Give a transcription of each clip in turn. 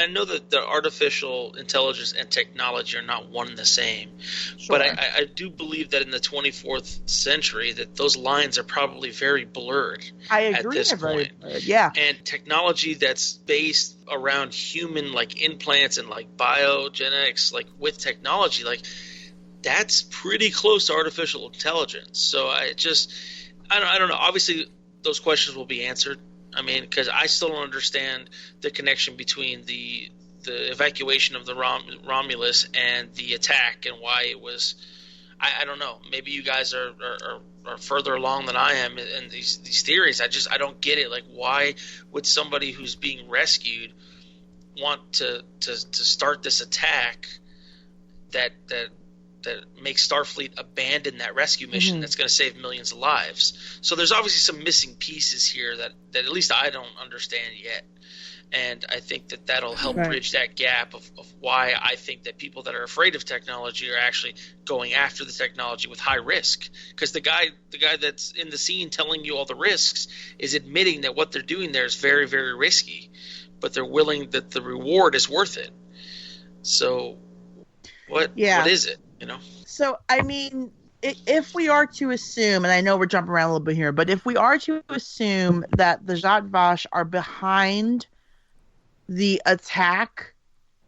I know that the artificial intelligence and technology are not one and the same, Sure. but I do believe that in the 24th century that those lines are probably very blurred. I agree. At this point. Yeah. And technology that's based around human like implants and like biogenetics, like with technology, like that's pretty close to artificial intelligence. So I don't know. Obviously, those questions will be answered. I mean, because I still don't understand the connection between the evacuation of the Romulus and the attack and why it was. I don't know. Maybe you guys are further along than I am in these theories. I don't get it. Like, why would somebody who's being rescued want to start this attack that makes Starfleet abandon that rescue mission that's going to save millions of lives? So there's obviously some missing pieces here that at least I don't understand yet. And I think that'll help bridge that gap of why I think that people that are afraid of technology are actually going after the technology with high risk. Because the guy that's in the scene telling you all the risks is admitting that what they're doing there is very, very risky, but they're willing that the reward is worth it. So what is it? You know? So, I mean, if we are to assume, and I know we're jumping around a little bit here, but if we are to assume that the Zhat Vash are behind the attack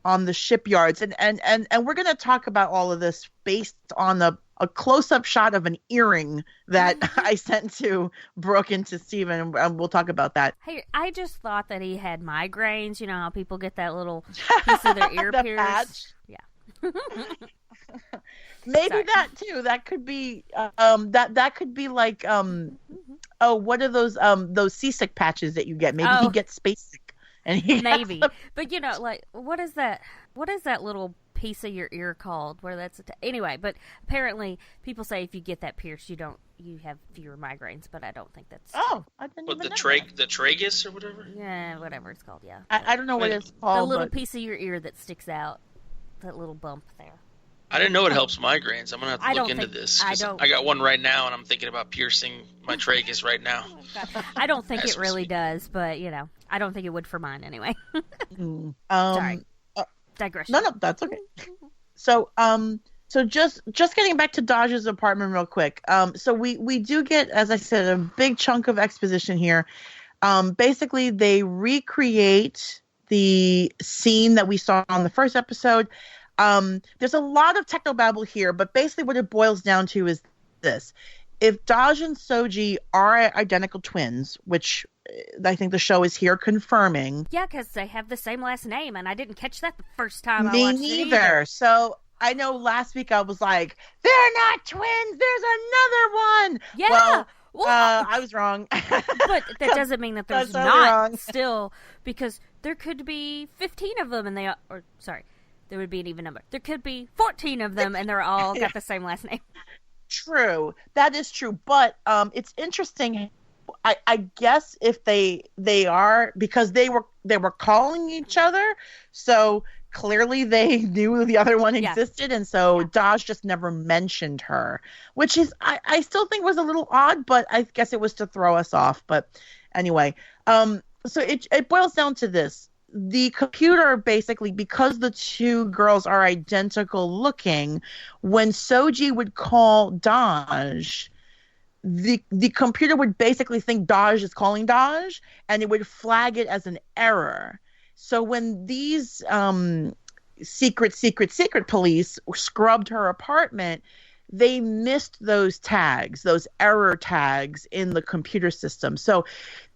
on the shipyards, and we're going to talk about all of this based on a close-up shot of an earring that I sent to Brooke and to Steven, and we'll talk about that. Hey, I just thought that he had migraines. You know how people get that little piece of their ear pierced? Yeah. Maybe Sorry. That too. That could be that could be like what are those seasick patches that you get? Maybe he gets space sick, and maybe. But you know, like what is that little piece of your ear called? Where that's anyway. But apparently, people say if you get that pierced, you have fewer migraines. But I don't think that's. Oh, I didn't even know that. The tragus or whatever. Yeah, whatever it's called. Yeah. I don't know what it's called. The little piece of your ear that sticks out. That little bump there. I didn't know it helps migraines. I'm going to have to look into this. I got one right now, and I'm thinking about piercing my tragus right now. I don't think it really does, but, you know, I don't think it would for mine anyway. Sorry. Digression. No, that's okay. So just getting back to Daj's apartment real quick. So we do get, as I said, a big chunk of exposition here. Basically, they recreate the scene that we saw on the first episode. There's a lot of technobabble here, but basically what it boils down to is this. If Daj and Soji are identical twins, which I think the show is here confirming. Yeah, because they have the same last name, and I didn't catch that the first time I watched it. Me neither. So I know last week I was like, they're not twins, there's another one. Yeah. Well, I was wrong. But that doesn't mean that there's not still, because there could be 15 of them, and there would be an even number. There could be 14 of them, and they're all got the same last name. True. That is true. But it's interesting. I guess if they are, because they were calling each other, so clearly they knew the other one existed, and so Daj just never mentioned her, which is I still think was a little odd, but I guess it was to throw us off. But anyway, so it boils down to this. The computer basically, because the two girls are identical looking, when Soji would call Daj, the computer would basically think Daj is calling Daj, and it would flag it as an error. So when these secret police scrubbed her apartment, they missed those tags, those error tags in the computer system. So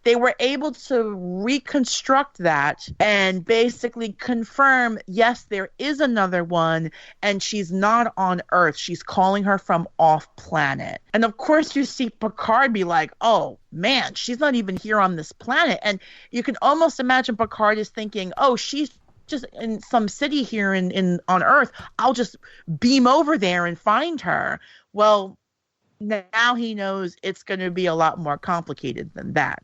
they were able to reconstruct that and basically confirm, yes, there is another one, and she's not on Earth. She's calling her from off planet. And of course you see Picard be like, oh man, she's not even here on this planet. And you can almost imagine Picard is thinking, oh, she's just in some city here on Earth. I'll just beam over there and find her. Well, now he knows it's going to be a lot more complicated than that.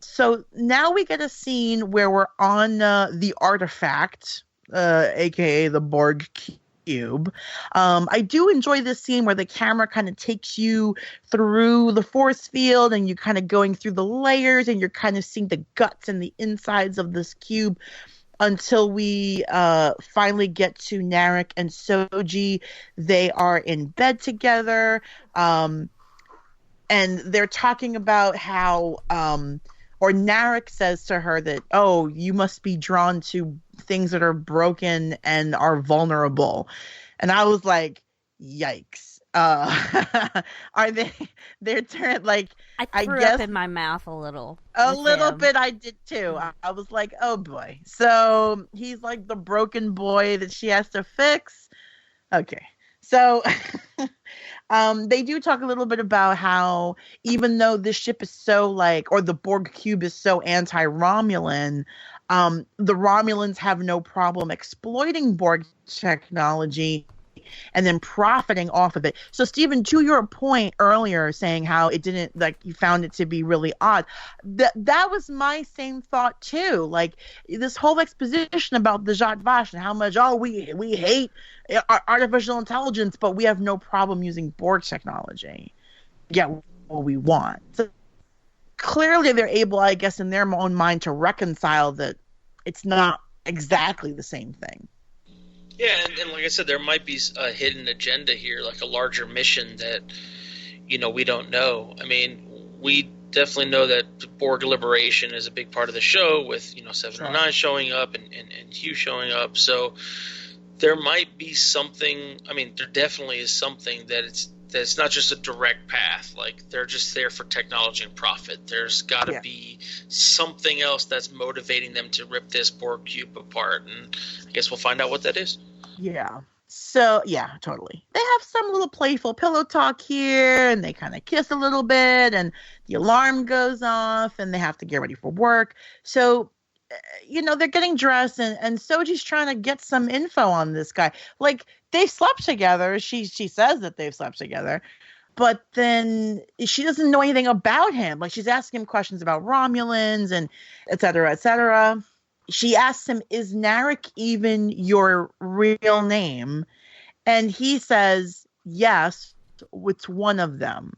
So now we get a scene where we're on the artifact, aka the Borg cube. I do enjoy this scene where the camera kind of takes you through the force field and you're kind of going through the layers and you're kind of seeing the guts and the insides of this cube until we finally get to Narek and Soji. They are in bed together, and they're talking about how, or Narek says to her that, oh, you must be drawn to things that are broken and are vulnerable. And I was like, yikes. Are they're turned like I threw guess up in my mouth a little bit. I did too. I was like, oh boy. So he's like the broken boy that she has to fix. Okay. So they do talk a little bit about how even though this ship is so or the Borg cube is so anti-Romulan, the Romulans have no problem exploiting Borg technology and then profiting off of it. So, Stephen, to your point earlier, saying how it didn't, you found it to be really odd, that was my same thought too. Like, this whole exposition about the Zhat Vash and how much, we hate artificial intelligence, but we have no problem using Borg technology. Yeah, what we want. So, clearly they're able, I guess, in their own mind to reconcile that it's not exactly the same thing. Yeah, and like I said, there might be a hidden agenda here, like a larger mission that, we don't know. I mean, we definitely know that Borg liberation is a big part of the show with, 709 showing up and Hugh showing up. So there might be something, there definitely is something that's not just a direct path. Like, they're just there for technology and profit. There's got to be something else that's motivating them to rip this Borg cube apart. And I guess we'll find out what that is. Yeah. So, yeah, totally. They have some little playful pillow talk here, and they kind of kiss a little bit, and the alarm goes off, and they have to get ready for work. So, they're getting dressed, and Soji's trying to get some info on this guy. Like, they've slept together. She says that they've slept together, but then she doesn't know anything about him. Like, she's asking him questions about Romulans and et cetera, et cetera. She asks him, is Narek even your real name? And he says, yes, it's one of them.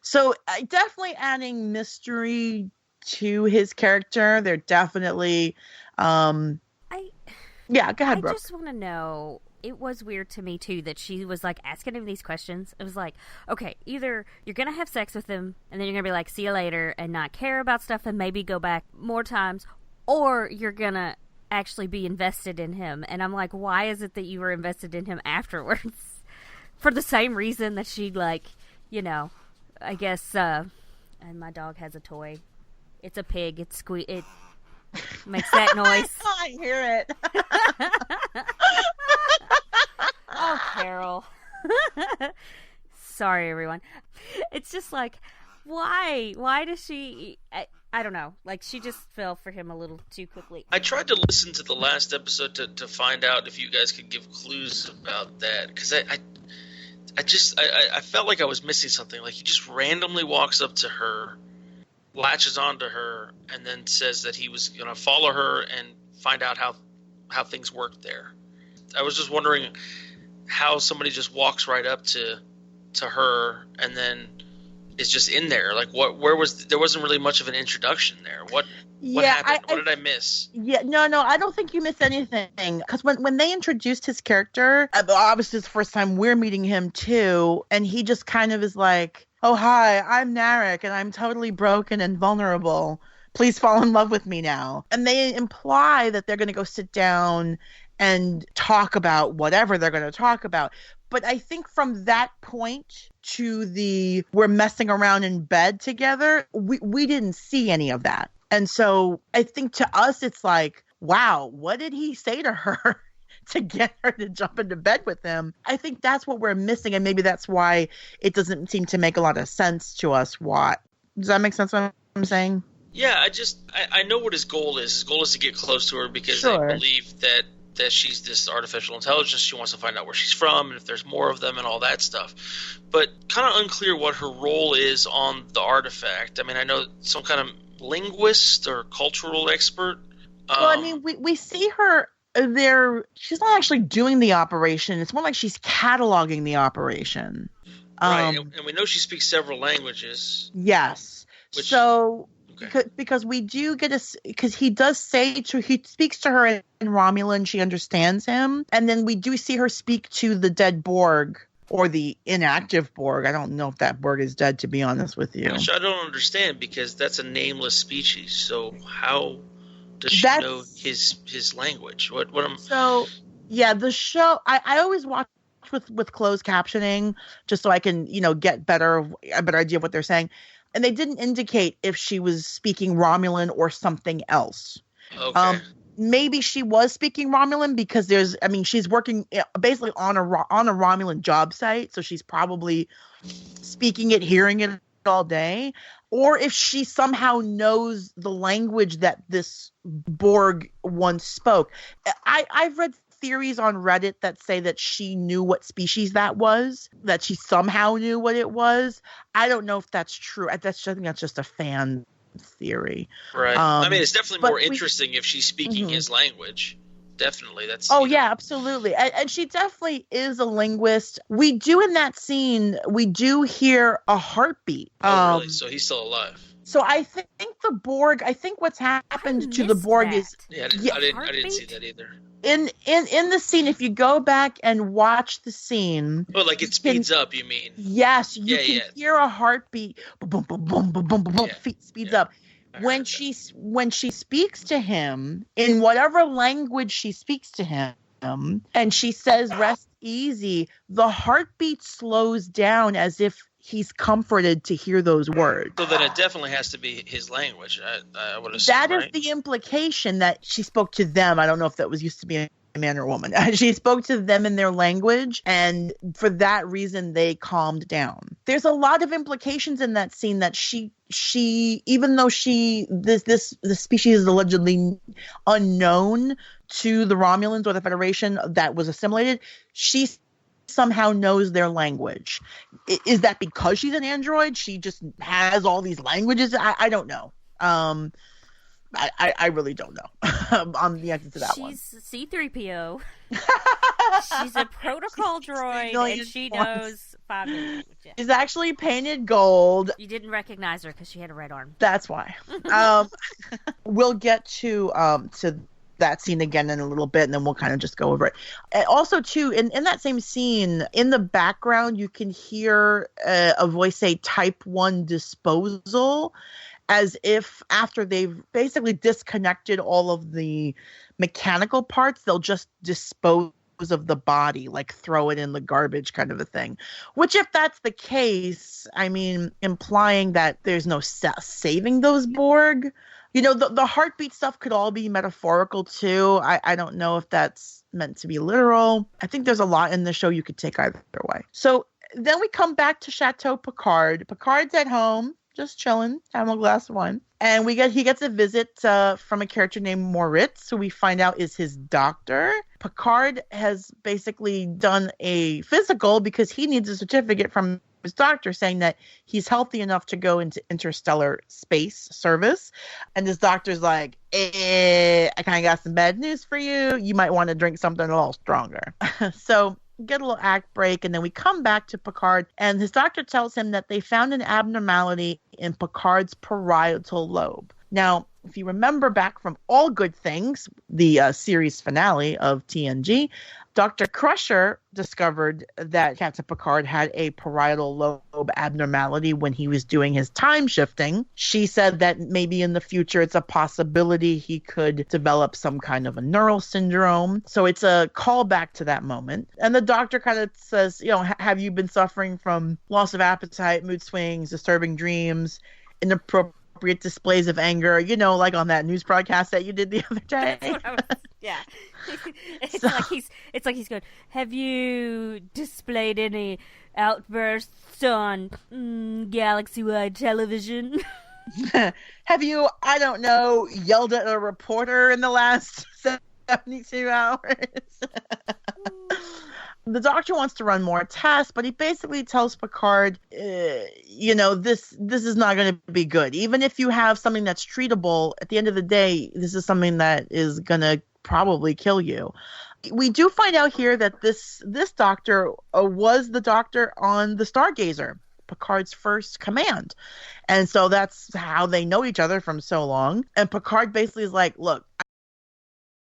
So definitely adding mystery to his character. They're definitely go ahead, Brooke. I just want to know, it was weird to me too that she was asking him these questions. It was like, okay, either you're gonna have sex with him and then you're gonna be like, see you later, and not care about stuff and maybe go back more times, or you're gonna actually be invested in him. And I'm like, why is it that you were invested in him afterwards? For the same reason that she I guess and my dog has a toy. It's a pig. It makes that noise. I hear it. Oh, Carol. Sorry, everyone. It's just like, why? Why does she... I don't know. Like, she just fell for him a little too quickly. I tried to listen to the last episode to find out if you guys could give clues about that, because I felt like I was missing something. Like, he just randomly walks up to her, latches onto her, and then says that he was going to follow her and find out how things work there. I was just wondering how somebody just walks right up to her and then is just in there. Like, there wasn't really much of an introduction there. What happened? What did I miss? Yeah, no, I don't think you missed anything. Because when they introduced his character, obviously it's the first time we're meeting him too, and he just kind of is like, oh, hi, I'm Narek, and I'm totally broken and vulnerable. Please fall in love with me now. And they imply that they're going to go sit down and talk about whatever they're going to talk about. But I think from that point to we're messing around in bed together, we didn't see any of that. And so I think to us, it's like, wow, what did he say to her to get her to jump into bed with him? I think that's what we're missing. And maybe that's why it doesn't seem to make a lot of sense to us. Does that make sense what I'm saying? Yeah, I know what his goal is. His goal is to get close to her because they believe that she's this artificial intelligence. She wants to find out where she's from and if there's more of them and all that stuff. But kind of unclear what her role is on the artifact. I mean, I know some kind of linguist or cultural expert. Well, I mean, we see her she's not actually doing the operation. It's more like she's cataloging the operation. Right, and we know she speaks several languages. Yes. So, because we do get because he speaks to her in Romulan, she understands him, and then we do see her speak to the dead Borg or the inactive Borg. I don't know if that Borg is dead, to be honest with you. Which I don't understand, because that's a nameless species. So how does she know his language? So yeah, the show I always watch with closed captioning just so I can get a better idea of what they're saying, and they didn't indicate if she was speaking Romulan or something else. Okay. Maybe she was speaking Romulan because she's working basically on a Romulan job site, so she's probably speaking it, hearing it all day. Or if she somehow knows the language that this Borg once spoke. I've read theories on Reddit that say that she knew what species that was, that she somehow knew what it was. I don't know if that's true. I think that's just a fan theory. Right. It's definitely more interesting if she's speaking his language. Definitely. That's. Oh, yeah, absolutely. And she definitely is a linguist. We do in that scene, we do hear a heartbeat. Oh, really? So he's still alive. So I think the Borg, what's happened to the Borg is. Yeah, I didn't see that either. In the scene, if you go back and watch the scene. Oh, like it speeds up, you mean? Yes, you can hear a heartbeat. Boom, boom, boom, boom, boom, boom, boom, speeds up. When she speaks to him, in whatever language she speaks to him, and she says, "Rest easy," the heartbeat slows down as if he's comforted to hear those words. So then it definitely has to be his language, I would assume. That is the implication, that she spoke to them. I don't know if that was used to be a man or woman. She spoke to them in their language, and for that reason they calmed down. There's a lot of implications in that scene that she even though this species is allegedly unknown to the Romulans or the Federation that was assimilated, she somehow knows their language. Is that because she's an android? She just has all these languages? I don't know. I really don't know on the answer to that one. She's C-3PO. She's a protocol droid, and she knows 5 languages. She's actually painted gold. You didn't recognize her because she had a red arm. That's why. We'll get to that scene again in a little bit, and then we'll kind of just go over it. And also, too, in that same scene, in the background, you can hear a voice say "Type 1 disposal," as if after they've basically disconnected all of the mechanical parts, they'll just dispose of the body, like throw it in the garbage kind of a thing. Which, if that's the case, implying that there's no saving those Borg. The heartbeat stuff could all be metaphorical too. I don't know if that's meant to be literal. I think there's a lot in the show you could take either way. So then we come back to Chateau Picard. Picard's at home, just chilling, having a glass of wine. And he gets a visit from a character named Moritz, who we find out is his doctor. Picard has basically done a physical because he needs a certificate from his doctor saying that he's healthy enough to go into interstellar space service. And his doctor's like, I kind of got some bad news for you. You might want to drink something a little stronger. So get a little act break, and then we come back to Picard, and his doctor tells him that they found an abnormality in Picard's parietal lobe. Now, if you remember back from All Good Things, the series finale of TNG, Dr. Crusher discovered that Captain Picard had a parietal lobe abnormality when he was doing his time shifting. She said that maybe in the future it's a possibility he could develop some kind of a neural syndrome. So it's a callback to that moment. And the doctor kind of says, have you been suffering from loss of appetite, mood swings, disturbing dreams, inappropriate displays of anger, like on that news broadcast that you did the other day? That's what I was, yeah. It's like he's going, have you displayed any outbursts on galaxy-wide television? Have you, I don't know, yelled at a reporter in the last 72 hours? The doctor wants to run more tests, but he basically tells Picard, this is not going to be good. Even if you have something that's treatable, at the end of the day, this is something that is going to probably kill you. We do find out here that this doctor was the doctor on the Stargazer, Picard's first command. And so that's how they know each other from so long. And Picard basically is like, look,